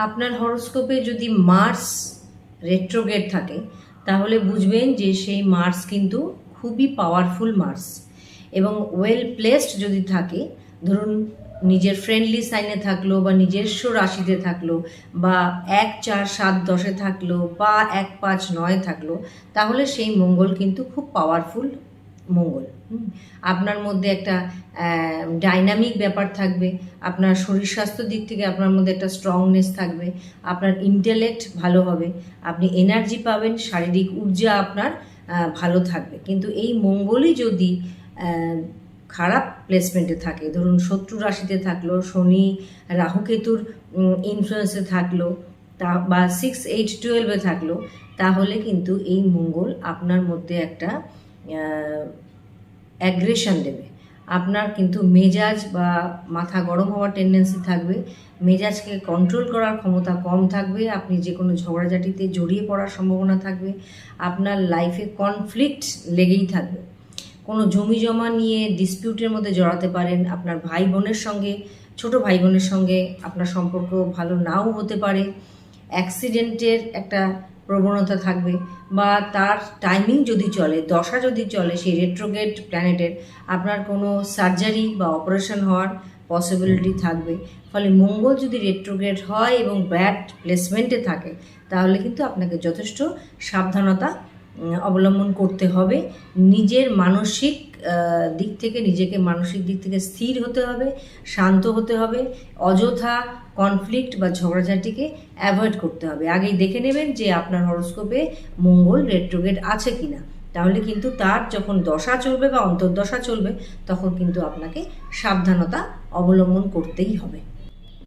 আপনার হরোস্কোপে যদি Mars retrograde থাকে তাহলে বুঝবেন যে সেই মার্স কিন্তু খুবই পাওয়ারফুল মার্স, এবং ওয়েল প্লেসড যদি থাকে, ধরুন নিজের ফ্রেন্ডলি সাইনে থাকলো বা নিজস্ব রাশিতে থাকলো বা 1, 4, 7, 10-এ থাকলো বা 1, 5, 9 থাকলো, তাহলে সেই মঙ্গল কিন্তু খুব পাওয়ারফুল মঙ্গল। আপনার মধ্যে একটা ডাইনামিক ব্যাপার থাকবে, আপনার শরীর স্বাস্থ্য দিক থেকে আপনার মধ্যে একটা স্ট্রংনেস থাকবে, আপনার ইন্টেলেক্ট ভালো হবে, আপনি এনার্জি পাবেন, শারীরিক ঊর্জা আপনার ভালো থাকবে। কিন্তু এই মঙ্গলই যদি খারাপ প্লেসমেন্টে থাকে, ধরুন শত্রু রাশিতে থাকলো, শনি রাহুকেতুর ইনফ্লুয়েন্সে থাকলো, তা বা 6, 8, 12-এ থাকলো, তাহলে কিন্তু এই মঙ্গল আপনার মধ্যে একটা অ্যাগ্রেশন দেবে। আপনার কিন্তু মেজাজ বা মাথা গরম হওয়ার টেন্ডেন্সি থাকবে, মেজাজকে কন্ট্রোল করার ক্ষমতা কম থাকবে, আপনি যে কোনো ঝগড়াঝাটিতে জড়িয়ে পড়ার সম্ভাবনা থাকবে, আপনার লাইফে কনফ্লিক্ট লেগেই থাকবে, কোনো জমি জমা নিয়ে ডিসপিউটের মধ্যে জড়াতে পারেন, আপনার ভাই বোনের সঙ্গে, ছোট ভাই বোনের সঙ্গে আপনার সম্পর্ক ভালো নাও হতে পারে, অ্যাক্সিডেন্টের একটা প্রবণতা থাকবে, বা তার টাইমিং যদি চলে, দশা যদি চলে সেই রেট্রোগ্রেড প্ল্যানেটের, আপনার কোনো সার্জারি বা অপারেশন হওয়ার পসিবিলিটি থাকবে। ফলে মঙ্গল যদি রেট্রোগ্রেড হয় এবং ব্যাড প্লেসমেন্টে থাকে, তাহলে কিন্তু আপনাকে যথেষ্ট সাবধানতা অবলম্বন করতে হবে। নিজের মানসিক দিক থেকে, নিজেকে মানসিক দিক থেকে স্থির হতে হবে, শান্ত হতে হবে, অযথা কনফ্লিক্ট বা ঝগড়াঝাটিকে অ্যাভয়েড করতে হবে। আগেই দেখে নেবেন যে আপনার হরোস্কোপে মঙ্গল রেট্রোগ্রেড আছে কিনা, তাহলে কিন্তু তার যখন দশা চলবে বা অন্তর্দশা চলবে, তখন কিন্তু আপনাকে সাবধানতা অবলম্বন করতেই হবে।